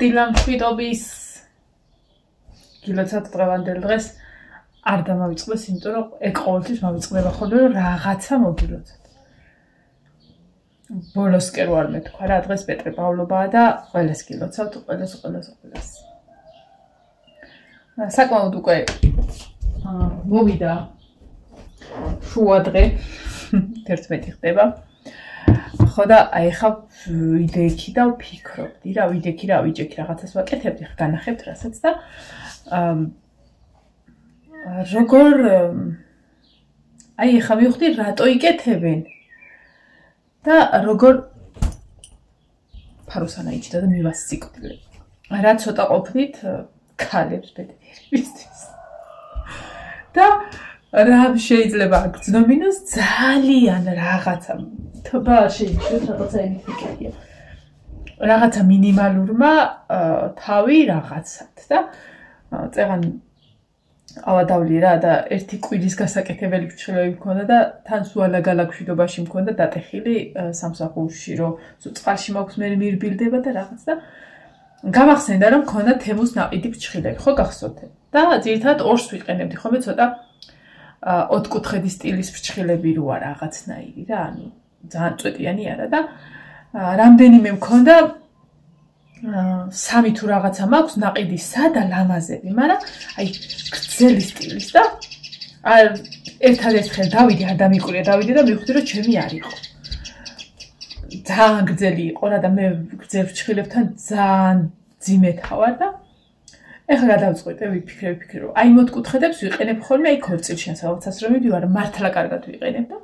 დილამშვიდობის გილოცავთ დღევანდელ დღეს არ დამავიწყდეს, იმიტომ რომ ეგ ყოველთვის მავიწყდება ხოლმე რომ რაღაცა მოგილოცავთ. ბოლოსკენ არ მეთქვა რა, დღეს პეტრე პავლობაა და ყველას გილოცავთ, ყველას. საკმაოდ უკვე მოვიდა შუა დღე 11 ხდება. ხო და აი ხა ვიდექი და ვფიქრობდი რა, ვიდექი რა, ვიჯექი რაღაცას ვაკეთებდი, ხა განახებთ რასაც და როგორ აი ხა მივხვდი რატო იკეთებენ და როგორ ფაროსანა იჭდა და მივასწიკვდი. რა ცოტა ყოფნით ქალებს ბედნიერებისთვის. და რა შეიძლება გძნობინოს ძალიან რაღაცა თბა შეიძლება რაღაცა ინფიკირია. რაღაცა მინიმალურმა თავი რაღაცად და წეგან ავადავლი რა და ერთი კვირის გასაკეთებელი ფრჩხილები მქონდა და თან სუალაგალა გვშვიდობაში მქონდა დატეხილი სამსახურში რომ წყალში მაქვს მე მირბილდება და რაღაც და გამახსენდა რომ მქონდა თემუს ნაყიდი ფრჩხილები ხო გახსოვთ და ძირითადად ორს ვიყენებდი ხოლმე ცოტა ოთხკუთხედი სტილის ფრჩხილები როა რაღაცნაირი რა ანუ ძალიან წვეტიანი არა და რამდენიმე მქონდა სამი თუ რაღაცა მაქვს ნაყიდი სადა ლამაზები, მაგრამ აი გრძელი სტილის და ერთადერთხელ დავიდი არ დამიკვირია დავიდი და მივხვდი რომ ჩემი არ იყო. ძალიან გრძელი იყო რა და მე გრძელ ფრჩხილებთან ძალიან ძიმეთა ვარ და ეხლა გადავწყვიტე ვიფიქრე რომ აი მოთხკუთხედებს ვიყენებ ხოლმე აი ქორწილში სადაც რომ მივდივარ მართლა კარგად ვიყენებ და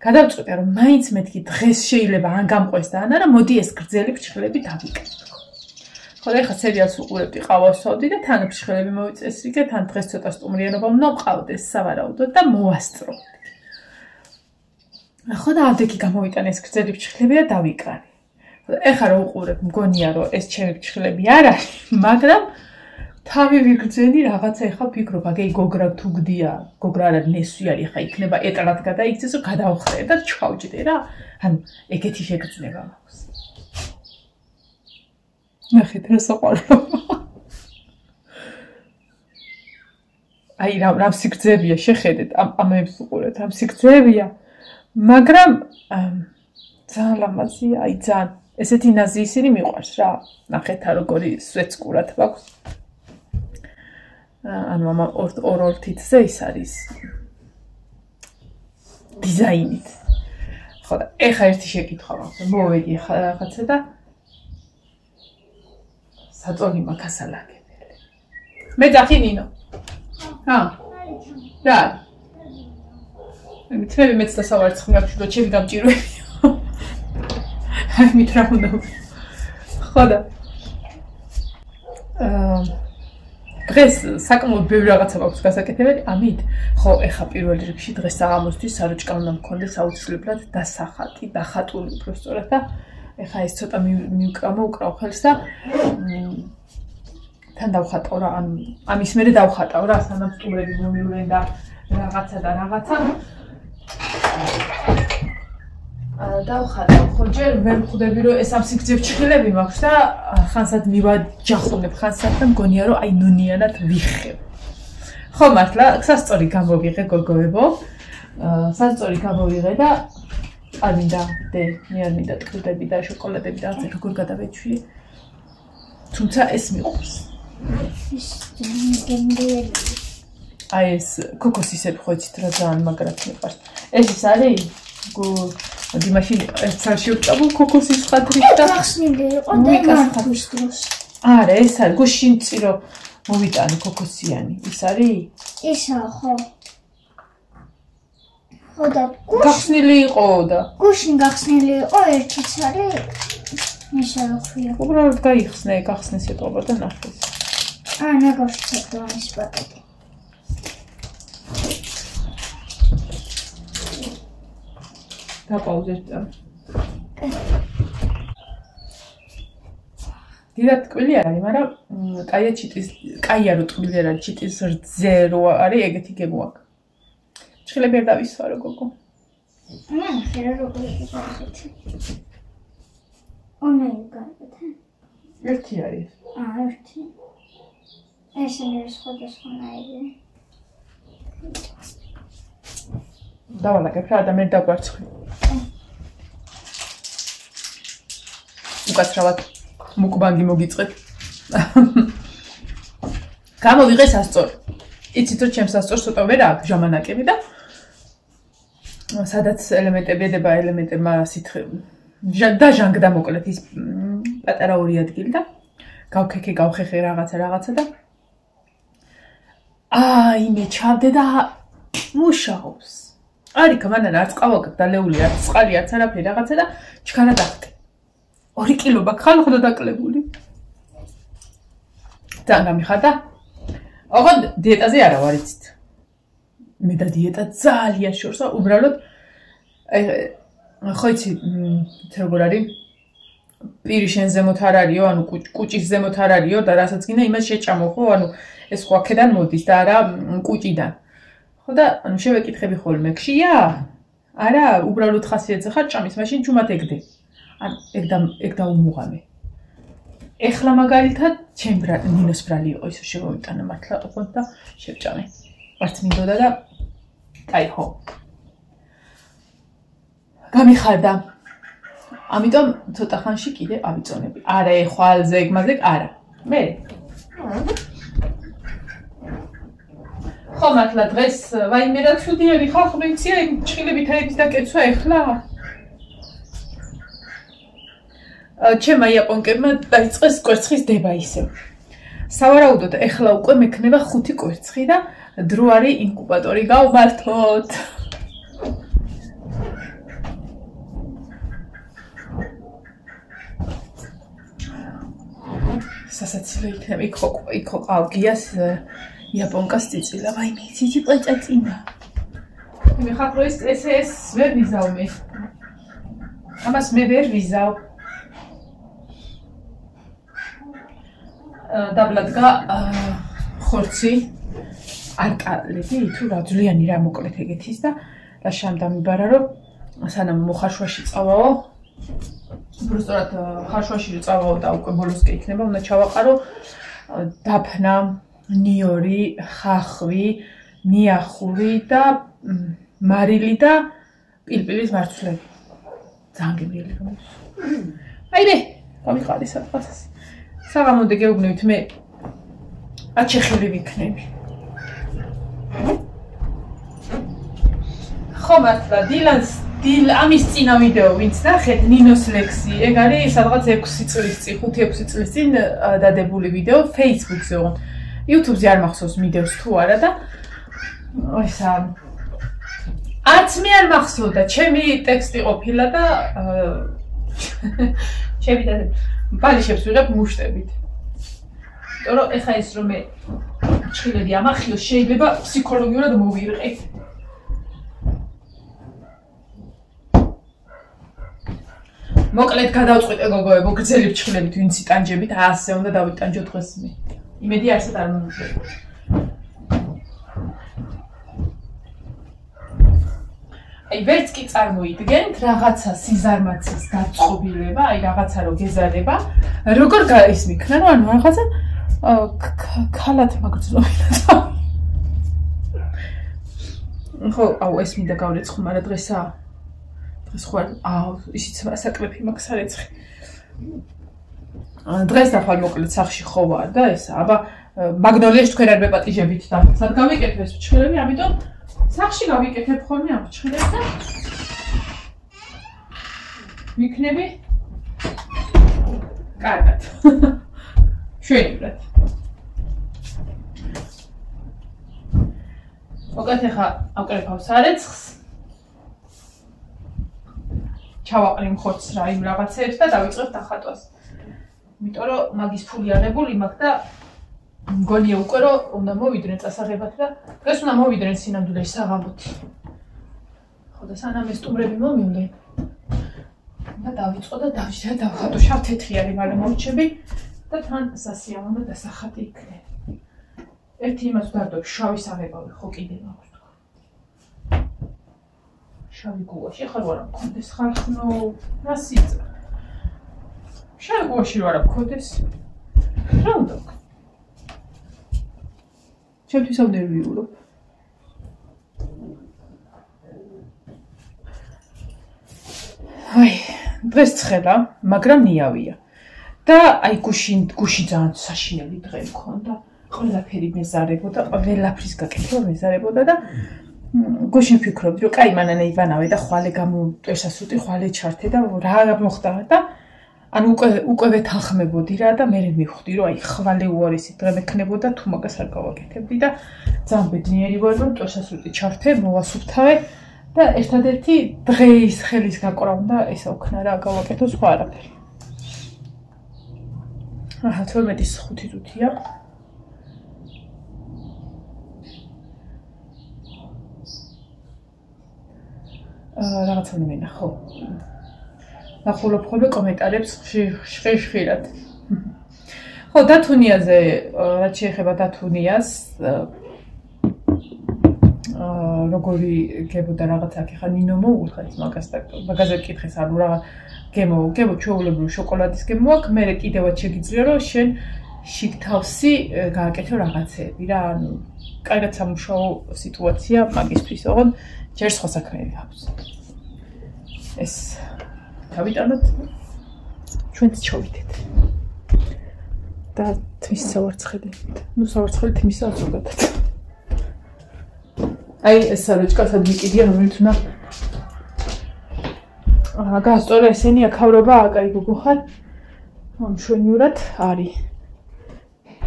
გადავწყვიტე რომ მაინც მეთქი დღეს შეიძლება ან გამყვეს და ან არა მოდი ეს გრძელი ფრჩხილები დავიკეთო. ხო და ეხლა სერიალს უყურებდი, ყავას ვსვავდი და თან ფრჩხილები მოვიწესრიგე, თან დღეს ცოტა სტუმრიანობა უნდა მყავდეს სავარაუდოდ და მოვასწრობდი. ხო და ადექი გამოვიტანე ეს გრძელი ფრჩხილები და დავიკრანე. ეხლა რო უყურებ, მგონია რომ ეს ჩემი ფრჩხილები არ არის, მაგრამ თავი ვიგრძენი რაღაცა ეხლა ვფიქრობ, აგე გოგრა თუ გდია, გოგრა არა ნესვი არის, ეხლა იქნება ეტრად გადაიქცეს, რომ გადავხრე და ჩავჯდე რა. ანუ ეგეთი შეგრძნება მაქვს. ნახეთ რა საყვარლო. აი რა სიგრძეებია შეხედეთ ამებს უყურეთ, ამ სიგრძეებია. მაგრამ ძალიან ლამაზია, აი ძალიან ესეთი ნაზი ისინი მიყვარს რა. ნახეთ როგორი სვეცკურად მაქვს. ანუ ამ ორ-ორთითზე ის არის დიზაინით. ხო და ეხა ერთი შეკითხვა მაქვს, მოვედი ხა რაღაცა და საწოლი მაქასალაგებელი. მე ძახი ნინო. ჰა. და. მე მეც და სავარც ხმაქვს რომ ჩემი გამჭიროებია. აი მითხრა უნდა. ხო და დღეს საკმაოდ ბევრი რაღაცა მაქვს გასაკეთებელი, ამით ხო ეხა პირველ რიგში დღეს საღამოსთვის საროჭკა უნდა მქონდეს აუცილებლად დასახატი, დახატული უბრალოდ და ეხა ეს ცოტა მოვუკრავ ხელს და თან დავხატავ რა, ანუ ამის მერე დავხატავ რა, სანამ სტუმრები მომივლენ და რაღაცა დავხატავ, ხო ჯერ ვერ ვხვდები რომ ეს ამ სიგრძე ფრჩხილები მაქვს და ხანსად მივაჯახუნებ ხანსად და მგონია რომ აი ნუნიანად ვიხებ. ხო მართლა, სასწორი გამოვიღე გოგოებო. სასწორი გამოვიღე და არ მინდა მე არ მინდა ტკბილები და შოკოლადები და ასე როგორ გადავეჩვიე. თუმცა ეს მიყვარს. აი ეს კოკოსისები ხო იცით რა ძალიან მაგრად მიყვარს. ეს ის არის დიმაში ერთსალში ვჭამო კოკოსის ხადრი და ახსნილი იყო და მართვის დროს. არა, ეს არის გუშინ წირო მოვიტანე კოკოსიანი. ის არის? ისა ხო. ხო და გახსნილი იყო და გუშინ გახსნილი იყო ერთიც არის ისა რა ქვია. უბრალოდ გახსნე სიტყვა და ნახეს. ნაგავშეთო ამის პაკეტი. დაპაუზეთ. დიდად ტკბილი არ არის, მაგრამ კაია რო ტკბილი არ არის, ჩიტის რძე რო არის, ეგეთი გემო აქვს. ფრჩხილები არ დავისვარო გოგო. ნახე როგორი ისეთი. ონაი გარკვეთა. ერთი არის. ერთი. ეს არის სხვადასხვანაირი. დავალაგებ რა ადამიანი დაგვარცხი. უკაცრავად მუკბანგი მოგიწყეთ. გამოვიღე სასწორი. იცით რომ ჩემს სასწორს ცოტა ვერ აქვს ჟამანაკები და სადაც ელემენტები ედება ელემენტებმა სითხე დაჟანგდა მოკლედ ის პატარა ორი ადგილი და გავხეხე რაღაცა და მე ჩავდე და მუშაობს. არიქა მანან არც ყავა დალეული არც წყალი არც არაფერი რაღაცა და ჩქარა დახტე. 2 კილობა ხალხო დაკლებული. ძალიან გამიხარდა. ოღონდ დიეტაზე არა ვარ იცით. მე და დიეტა ძალიან შორსა, უბრალოდ ხო იცი როგორ არის? პირი შენ ზემოთ არ არისო, ანუ კუჭის ზემოთ არ არისო და რასაც გინდა იმას შეჭამო, ხო? ანუ ეს ხო აქედან მოდის და არა კუჭიდან. ხო და ანუ შევეკითხები ხოლმე, ქშია? არა, უბრალოდ ხასიათზე ხარ ჭამის, მაშინ ჩუმად ეგდე. ან ეგ დაუმუღამე. ეხლა მაგალითად ჩემ ნინოს ბრალი იყო ისე შევიტანა მართლა ოღონდ და შევჭამე. არც მინდოდა და აი ხო. გამიხარდა. ამიტომ ცოტა ხანში კიდე ავიწონები. არა ეხვალზე ეგმაზე არა. მე ხო მართლა დღეს ვაიმე რა ცუდიერი ხალხი იცია იმ ჭხილებით აების დაკეცვა ეხლა. ჩემმა იაპონკებმა დაიწყეს კვერცხის დება ისევ. სავარაუდოდ ეხლა უკვე მექნება 5 კვერცხი და დრო არის ინკუბატორი გავმართოთ. სასაცილო იქნება იქ ყავგიას იაპონკას წიწილა ვაიმე იცი პაწაწინა. მე ხარ ეს ვერ ვიზავ მე. ამას მე ვერ ვიზავ. დაბლადგა ხორცი არკალები თუ რა ძვლიანი რა მოკლედ ეგეთის და შამ დამიბარა რომ სანამ მოხარშვაში წავაო უბრალოდ ხარშვაში წავაო და უკვე ბოლოსკე იქნება უნდა ჩავაყარო დაფნა ნიორი ხახვი ნიახური და მარილი და პილპილის მარცვლები ძალიან გემრიელი გამოდის აი მე გამიყარი სადღაც საღამოდე გეუბნებით მე აჩეხილი ვიქნები. ხო მართლა ამის წინა ვიდეო ვინც ნახეთ ნინოს ლექსი ეგ არის სადღაც 6 წლის წინ 5-6 წლის წინ დადებული ვიდეო Facebook-ზე ოღონდ YouTube-ზე არ მახსოვს მიდევს თუ არა და ისა არც მე არ მახსოვდა ჩემი ტექსტი ყოფილა და შევიდეთ ბალიშებს ვიღებ მუშტებით. იმიტომ რომ ეხა ის რომ მე ჭხილები ამახიო შეიძლება ფსიქოლოგიურად მოვირყე. მოკლედ გადავწყვიტე გოგოებო გრძელი ჭხილებით ვინც იტანჯებით ასე უნდა დავიტანჯო დღეს მე. იმედი არსად არ მომუშავე. აი ვერც კი წარმოიდგენთ რაღაცა სიზარმაცის დაწყობილება, აი რაღაცა რო გეზარდება, როგორ ის მიქნა, რომ ანუ რაღაცა ქალათ მაგრძნობილა. ხო, აუ ეს მინდა გავრეცხო, მაგრამ დღესა დღეს ხო ისიც საკლეფი მაქვსარეცხი. დღეს და ხვალ მოკლედ სახში ხო ვარ და ესა, აბა მაგნოლიაში თქვენ არ მეპატიჟებით და სად გავიკეთებ ეს ჭხილები, ამიტომ სახში გავიკეთებ ხოლმე ამ ჭხილებს და ვიქნები კარგად. შვენივრად. მოკლედ ახლა ავკრეფავ სარეცხს. ჩავაყრიმ ხორცს რა იმ რაღაცებს და დავიწყებ დახატვას. იმიტომ რომ მაგის ფული აღებული მაქვს და მგონია უკვე რომ უნდა მოვიდნენ წასაღებად და დღეს უნდა მოვიდნენ სინამდვილეში საღამოთი. ხო და სანამ ეს სტუმრები მომივლენ და დავიწყო და დავხატო შავ-თეთრი არის მალე მოვჩები და თან სასიამოვნო დასახატი იქნება. ერთი იმას ვდარდობ შავი საღებავი ხო კიდე მაქვს თქვა. შავი გუაში ხარ ვარა მქონდეს ხალხნო რა სიძა. შავი გუაში ვარა მქონდეს რა უნდა ვქნა? ჩემთვისავ ნერვიულობ. აი, დღეს ცხელა, მაგრამ ნიავია. და აი გუში ძალიან საშინელი დღე მქონდა. ყველაფერი მეზარებოდა, ყველაფრის გაკეთება მეზარებოდა და გუში ვფიქრობდი, რომ კაი მანანა ივანავე და ხვალე გამოტვერსასუტი, ხვალე ჩართე და რა მოხდა და ანუ უკვე ვეთანხმებოდი რა და მე მივხვდი, რომ აი ხვალე უარესი დღე მექნებოდა თუ მაგას არ გავაკეთებდი და ძალიან ბედნიერი ვარ, რომ ტვერსასუტი ჩართე, მოვასუფთავე და ერთადერთი დღეის ხელის გაკვრა უნდა ესა ვქნა რა გავაკეთო სხვა არაფერი. აჰა, 12:05 წუთია. რაღაცა მინახო. ნახულობ ხოლმე კომენტარებს ხშირად. ხო, დათუნიაზე, რაც შეეხება დათუნიას, როგორი გებოდა რაღაც აქ ხა ნინო მოუხეთ მაგაზე ვკითხეს, ანუ რა გემო ჩვეულებრივ შოკოლადის გემო აქვს, მე კიდევაც შეგიძლია რომ შენ შიგთავსი გააკეთო რაღაცეები რა, ანუ კარგად სამუშაო სიტუაცია მაგისთვის, ოღონდ ჯერ სხვა საქმეები აქვს. ეს დავიტანოთ, ჩვენც ჩოვიდეთ. და თმის სავარცხელი. ნუ სავარცხელი თმისა ზოგადად. აი ეს საროჭკასად მიკიდია, რომელიც უნდა გასწორე ესენი აქავრობა, აკაი გუგუხარ. მშვენივრად არის.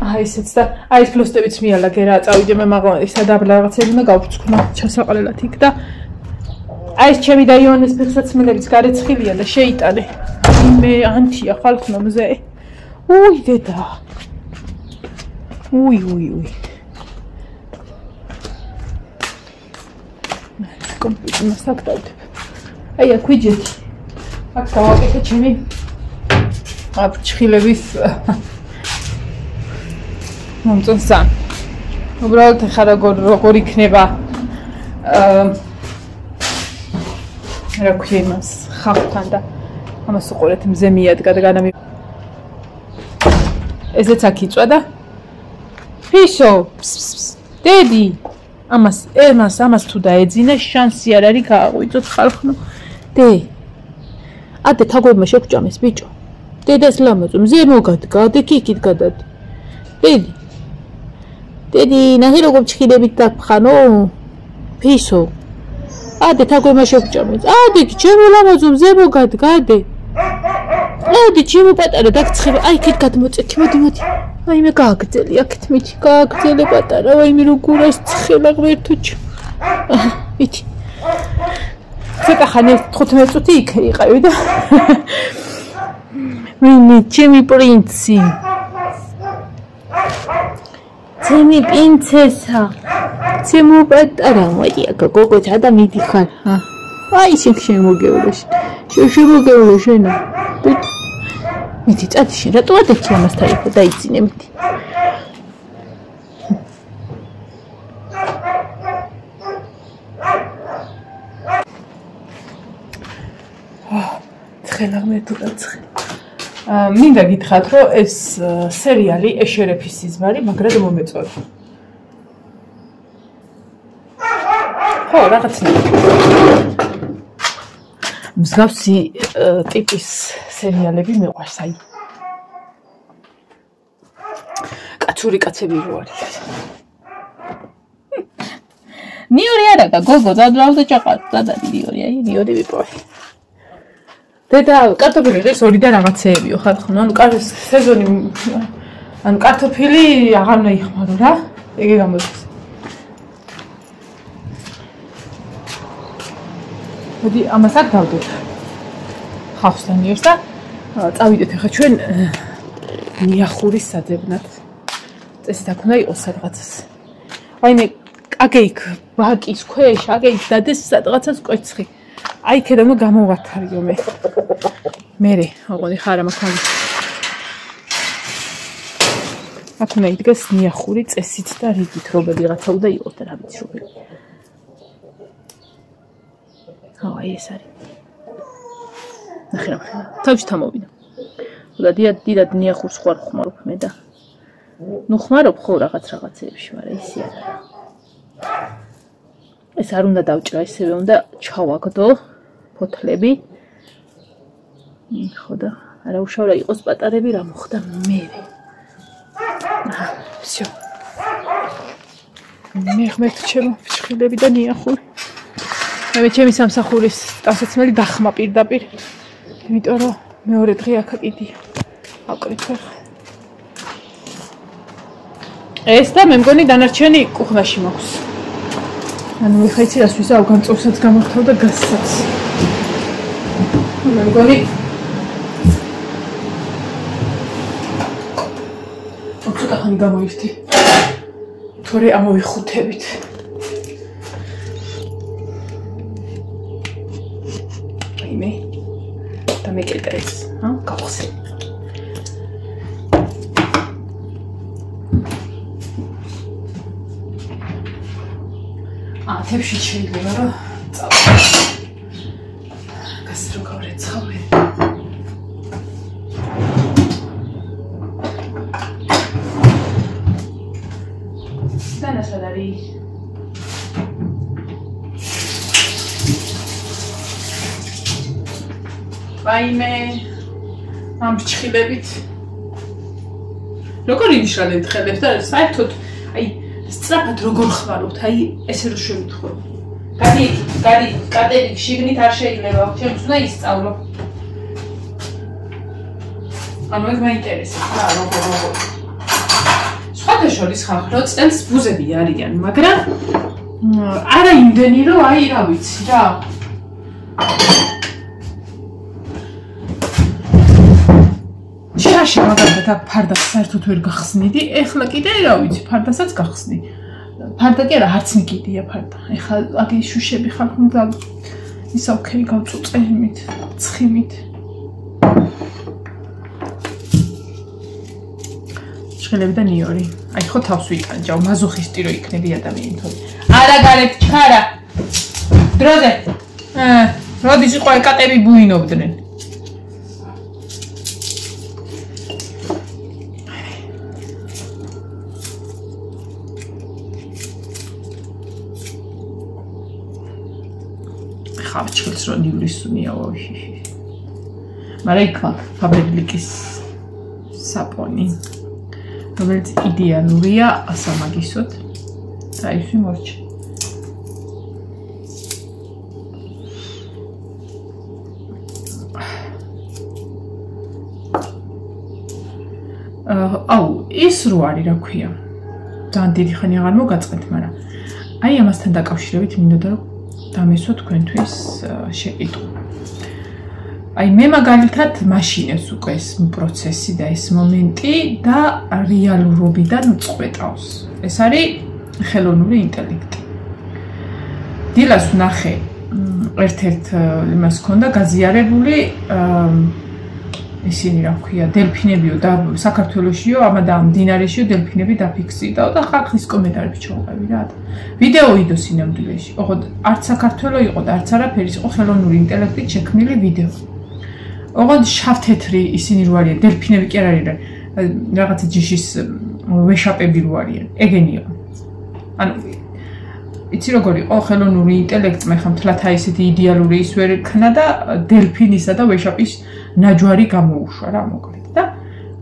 აი ესეც და აი ეს ფლოსტებიც მიალაგე რა, წავიდე მე მაგა ისა და რაღაცები უნდა გავფრთხნა ჩასაყრელად იქ და აი ეს ჩემი და იონეს ფეხსაცმელებიც გარეცხილია და შეიტანე. მე ანთია ხალხმა მზე. უი დედა. უი. კომპიუტერს აკეთებ. აი აქ ვიჯეტი. აქ გავაკეთე ჩემი აფრჩხილების მომწონსა. უბრალოდ ხა როგორ იქნება რა ქვია იმას ხალხთან და ამას უყურეთ მზე მიადგა და განამი ესეც აქ იწვა და ფისო დედი ამას თუ დაეძინა შანსი არ არის გააღვიძოთ ხალხნო დე ადე თაგვებმა შეგჭამეს ბიჭო დედას ლამაზო მზე მოგადგა და კიკით გადად დედი ნახე როგორ ჩხილებით დაფხანო ფისო ადე თაგვებმა შეგჭამეს ადე ჩემო ლამაზო მზე მოგადგა ადე ადი ჩემო პატარა დაგცხება აი იქით გადმოწეთი მოდი აი მე გააგრძელი აქეთ მიჩი გააგრძელე პატარა ვაიმე როგორას ცხელა ღმერთოჩ ვითი ცოტა ხანი 15 წუთი იქ იყავი და ვინი ჩემი პრინცი ჩემი პრინცესა ჩემო პატარა მოდი აქ გოგოთა და მიდიხარ აი შემოგეულე შენა მითი წადი შენ რატო ადექი ამასთან იყო დაიწინე მითი ცხელა მეტუხა მინდა გითხრათ რომ ეს სერიალი ეშერეფის სიზმარი მაგრად მომეწონა ხო რაღაცნაირად მსგავსი ტიპის სერიალები მეყვარს აი კაცური კაცები რო არის ნიორი არა გოგო დაძრავდა ჭაყა და ნიორი აი ნიორი ვიპოვე დედა კარტოფილი ეს ორი და რაღაცეებიო ხალხო ანუ სეზონი ანუ კარტოფილი აღარ უნდა იხმარო რა ეგე გამოდის მოდი ამას არ დავდოთ ხავსთან იერს და წავიდეთ ახლა ჩვენ ნიახურის საძებნად წესით აქ უნდა იყოს სადღაცას აი მე აგე იქ ბაკის ქვეშ აგე იქ დადეს სადღაცას კვეცხი აი ქედა უნდა გამოვათარიო მე ოღონდ ხარ ამაქვანი აქ უნდა იდგეს ნიახური წესით და რიგით რომელი რაღაცა უნდა იყოს და რა ვიცი რომელი აი ეს არის ნახე თავში თამოვინა და დიდად ნიახურს ხوار ხმარობ მე და ნუ ხმარობ ხო რაღაცეებში, მაგრამ ისე არა. ეს არ უნდა დავჭრა, ისევე უნდა ჩავაგდო ფოთლები. ხო და არა უშავრა იყოს პატარები, რა მოხდა მერე. всё. მე ხმეთ ჩემო ფიჭხილები და ნიახური. მე ჩემი სამსახურის ტანსაცმელი დახმა პირდაპირ. იმიტომ რომ მეორე დღე აქ კიდია. აკრიფე. ეს და მე მგონი დანარჩენი კუხნაში მაქვს. ანუ ეხა იცი რას ვისაუბრ, გამწოვსაც გამართავ და გასსაც. მე მგონი ცოტა ხანი გამოიხდი. თორე ამოვიხუთებით. მე და მეკეტერეს, გავხსენ. თებში შეიძლება რომ წავიდე. გასრო გავრეცხავე. დანასადარი. ვაიმე ამ ფჭხილებით. როგორ იმშრალეთ ხელებს და საერთოდ აი სწრაფად როგორ ხმარობთ, აი ესე რომ შევითხო. გადი, კატები შიგნით არ შეიძლება, ჩემს უნდა ისწავლო. ანუ ეს მაინტერესებს რა, როგორ. სხვათა შორის ხახრო წელს ბუზები არიან, მაგრამ არა იმდენი რომ აი რა ვიცი რა. შაში მაგალითად აქ ფარდას საერთოდ ვერ გახსნიდი, ეხლა კიდე რა ვიცი, ფარდასაც გახსნი. ფარდა კი არა, არც მიგიდია ფარდა. ეხლა აქ შუშები ხარ ხუნდა ისა ოკეი გავწუწე იმით, ცხიმით. შხელები და ნიორი. აი ხო თავს ვიკანჯავ, მაზოხისტი რო იქნები ადამიანი თორე. არა გარეთ ჩქარა. დროზე. როდის იყო ეკატები ბუინობდნენ. ხავჭილს რო ნივრისუნიაო. მაგრამ იქ მაქვს ფაბრიკის საპონი. რომელიც იდეალურია ასამაგისოთ. წაივსვი მორჩა. აუ, ის რო არის, რა ქვია. ძალიან დიდი ხანი აღარ მოგაწყეთ, მაგრამ აი ამასთან დაკავშირებით მინდოდა რომ დამესვა თქვენთვის შეკითხვა. აი მე მაგალითად მაშინებს უკვე ეს პროცესი და ეს მომენტი და რეალურობიდან წყვეტავს. ეს არის ხელოვნური ინტელექტი. დილას ვნახე ერთ-ერთ იმას ქონდა გაზიარებული ისინი რა ქვია დელფინებიო და საქართველოსიო ამადა მდინარეშიო დელფინები დაფიქსირდა და ხალხის კომენტარები ჩავყევი რა. ვიდეო ვიდეო სინამდვილეში. ოღონდ არც საქართველო იყო და არც არაფერი იყო ხელოვნური ინტელექტით შექმნილი ვიდეო. ოღონდ შავ-თეთრი ისინი რო არიან, დელფინები კი არ არიან, რაღაცა ჯიშის ვეშაპები რო არიან. ეგენია. ანუ იცი როგორ იყო ხელოვნური ინტელექტმა ხა მთლათა ისეთი იდეალური ის ვერ ქნა და დელფინისა და ვეშაპის ნაჯვარი გამოუშვა რა მოკლედ და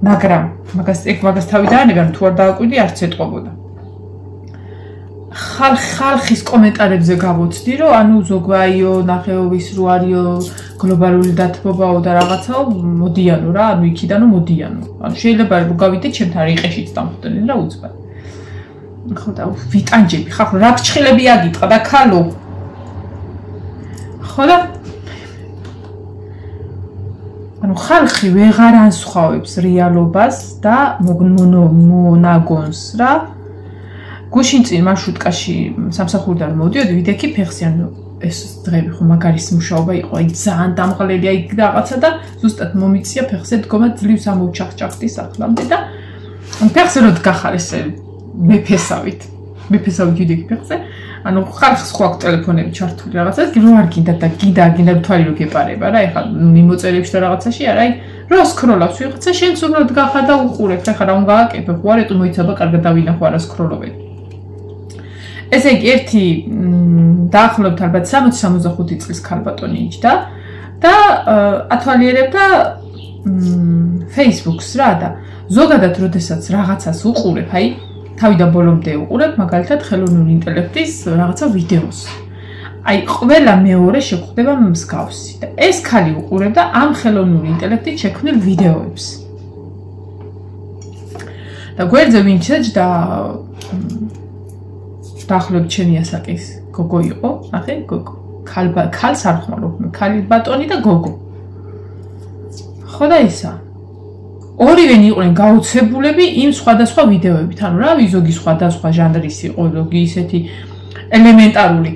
მაგრამ მაგას თავი დაანებან თუ არ დააკვირდი არც ეტყობოდა. ხალხის კომენტარებზე გავოცდი რომ ანუ ზოგვაიო ნახეობის რო არიო გლობალური დათბობაო და რაღაცაო მოდიანო რა ანუ იქიდანო მოდიანო. ანუ შეიძლება რომ გავიდეთ ჩემთან რიყეშიც დამხვდნენ რა უცბად. ხო და ვიტანჯები ხახ რა ფჭხილები აგიტყა და ქალო. ხო და ანუ ხალხი ვეღარ ანსხვავებს რეალობას და მონაგონს რა. გუშინ წინ მარშრუტკაში სამსახურიდან მოვდიოდი, ვიდექი ფეხზე ანუ ეს დღეები ხო მაგარის მუშაობა იყო, აი ძალიან დამღლელი აი რაღაცა და ზუსტად მომიწია ფეხზე დგომა ძლივს ამოვჩახჭახდი სახლამდე და ფეხზე რო დგახარ ესე მეფესავით ვიდექი ფეხზე ანუ ხალხს ხო აქვს ტელეფონები ჩართული რაღაცას, რო არ გინდა და გინდა თვალი რო გეპარება რა, ეხლა მიმოწერებში და რაღაცაში არა, აი რო სკროლავს ვიღაცა, შენ უბრალოდ გახარ და უყურებ, ეხლა რა უნდა გააკეთო, ხო არა, თუ მოიცადა კარგად დავინახო არა სკროლობენ. ესე იგი ერთი დაახლოებით ალბათ 60-65 წლის ქალბატონი იჯდა და ათვალიერებდა Facebook-ს რა და ზოგადად როდესაც რაღაცას უყურებ, აი თავიდან ბოლომდე უყურებ, მაგალითად ხელოვნური ინტელექტის რაღაცა ვიდეოს. აი ყველა მეორე შეგვხვდება მსგავსი და ეს ქალი უყურებდა ამ ხელოვნური ინტელექტით შექმნილ ვიდეოებს. და გვერდზე ვინ შეჯდა დაახლოებით ჩემი ასაკის გოგო იყო, ნახე, გოგო. ქალს არ ხმარო, ქალბატონი და გოგო. ხო და ისა. ორივენი იყვნენ გაოცებულები იმ სხვადასხვა ვიდეოებით, ანუ რა ვიზოგი სხვადასხვა ჟანრის იყო, ზოგი ისეთი ელემენტარული,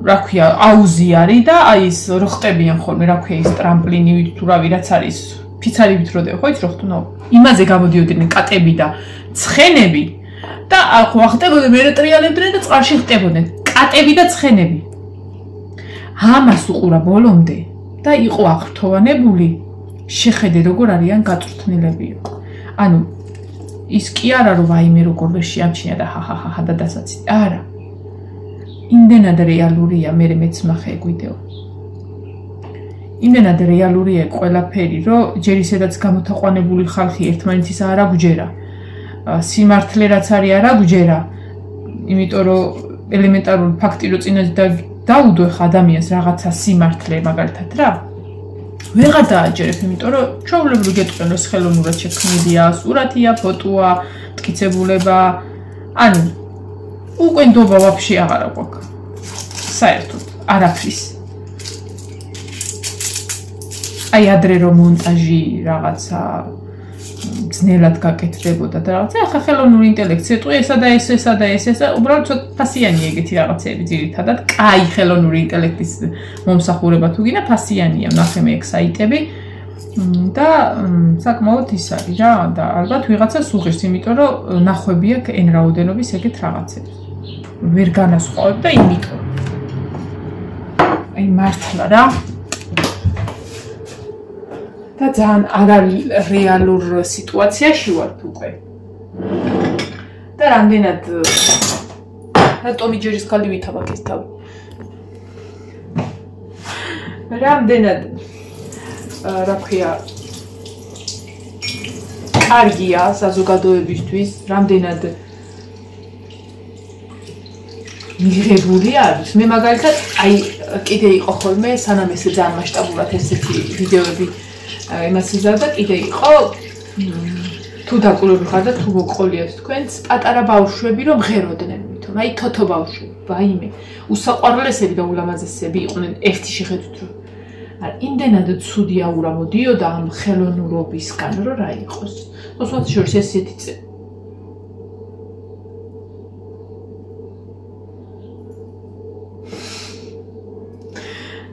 რა ქვია, აუზი არის და აი ეს რო ხტებიან ხოლმე, რა ქვია, ის ტრამპლინივით თუ რავი, რაც არის, ფიცარებით როდე, ხო იცი რო ხტუნო. იმაზე გამოდიოდნენ კატები და ცხენები და ხო ახტებოდნენ, მე რეტრიალებდნენ და წყალში ხტებოდნენ, კატები და ცხენები. ამას უყურა ბოლომდე და იყო აღფრთოვანებული შეხედე როგორ არიან გაწვრთნილები. ანუ ის კი არა რომ ვაიმე როგორ ვერ შეამჩნია და ჰაჰაჰა და დასაცი. არა. იმდენად რეალურია, მე მეც მახე ეგ ვიდეო. იმდენად რეალურია ყველაფერი, რომ ჯერ ისედაც გამოთაყვანებული ხალხი ერთმანეთის არ აგვჯერა. სიმართლე რაც არის არ აგვჯერა. იმიტომ რომ ელემენტარული ფაქტი რო წინაზე დაუდო ხა ადამიანს რაღაცა სიმართლე მაგალითად რა. ვეღარ დააჯერებ, იმიტომ რომ ჩვეულებრივ გეტყვენ რომ ხელოვნურად შექმნილია, სურათია, ფოტოა, მტკიცებულება, ანუ უკვე ნდობა ვაფშე აღარ აქვს. საერთოდ არაფრის. აი ადრე რომ მონტაჟი რაღაცა ძნელად გაკეთდებოდა და რაღაცა, ახლა ხელოვნური ინტელექტი ეტყვი ესა და ესა, უბრალოდ ცოტა ფასიანი ეგეთი რაღაცეები ძირითადად. კაი ხელოვნური ინტელექტის მომსახურება თუ გინდა ფასიანია, ნახე მე ეგ საიტები და საკმაოდ ის არის რა და ალბათ ვიღაცას უღირს, იმიტომ რომ ნახვები აქვს n რაოდენობის ეგეთ რაღაცებს. ვერ განასხვავებ და იმიტომ. აი მართლა რა. და ძალიან არარეალურ სიტუაციაში ვართ უკვე. და რამდენად ტომი-ჯერის ქალი ვითამაკეს თავი. რამდენად რა ქვია კარგია საზოგადოებისთვის, რამდენად მიღებული არის. მე მაგალითად აი კიდე იყო ხოლმე სანამ ეს ძალიან მასშტაბურად ესეთი ვიდეოები იმას იზარდა კიდე იყო თუ დაკვირვები ხარ და თუ მოყოლიათ თქვენს პატარა ბავშვები რომ ღეროდნენ ვითომ აი თოთო ბავშვები ვაიმე უსაყვარლესები და ულამაზესები იყვნენ ერთი შეხედვით რომ არა იმდენად ცუდი აურა მოდიოდა ამ ხელოვნურობისგან რომ რა იყოს მოსვათ შორის ესეთი წე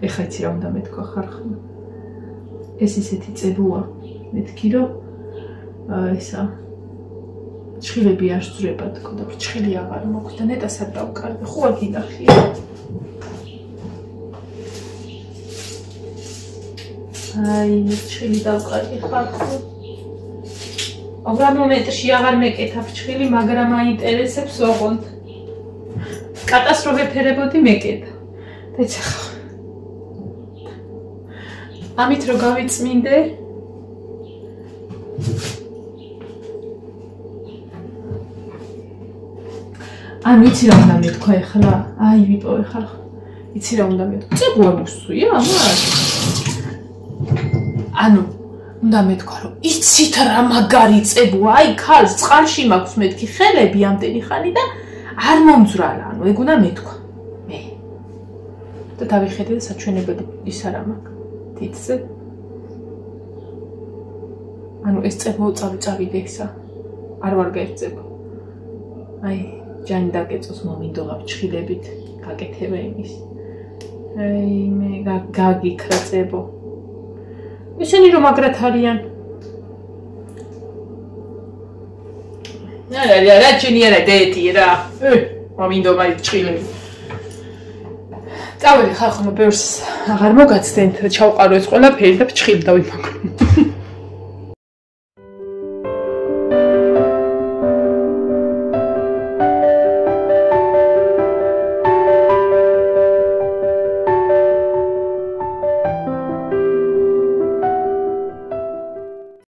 ეხლა იცი რა უნდა მეთქვა ხარხნა ეს ისეთი წებოა მეთქი რომ ესა ჩხილები არ სწრება თქო და ჩხილი აღარ მოგვდა ნეტას არ დავკარგე ხო არ გინახია აი ჩხილი დავკარგე ხარხო აღარ მომენტში აღარ მეკეთა ჩხილი მაგრამ აინტერესებს ოღონდ კატასტროფე ფერებოდი მეკეთა და ეხლა ამით რო გავიწმინდე ანუ იცი რა უნდა მეთქვა ეხლა აი ვიპოვე ხარ იცი რა უნდა მეთქვა წებოა მოსვია ამას ანუ უნდა მეთქვა რომ იცით რა მაგარი წებოა აი ქალს წყალში მაქვს მეთქი ხელები ამდენი ხანი და არ მომძვრალა ანუ ეგ უნდა მეთქვა მე და დავიხედე საჩვენებელი ის არა მაქვს თითზე ანუ ეს წებო წავიდე ისა არ ვარ გაერწება აი ჯანი დაგეწოს მომინდოღა ჩხილებით გაკეთება იმის აი მე გაგიქრა წებო ისინი რომ მაგრად არიან რა ჩინი არა დეთი რა მომინდოღა ჩხილები წავედი ხარ ხომ ბევრს აღარ მოგაცდენთ ჩავყარო ეს ყველაფერი და ფრჩხილი დავიმაგრო.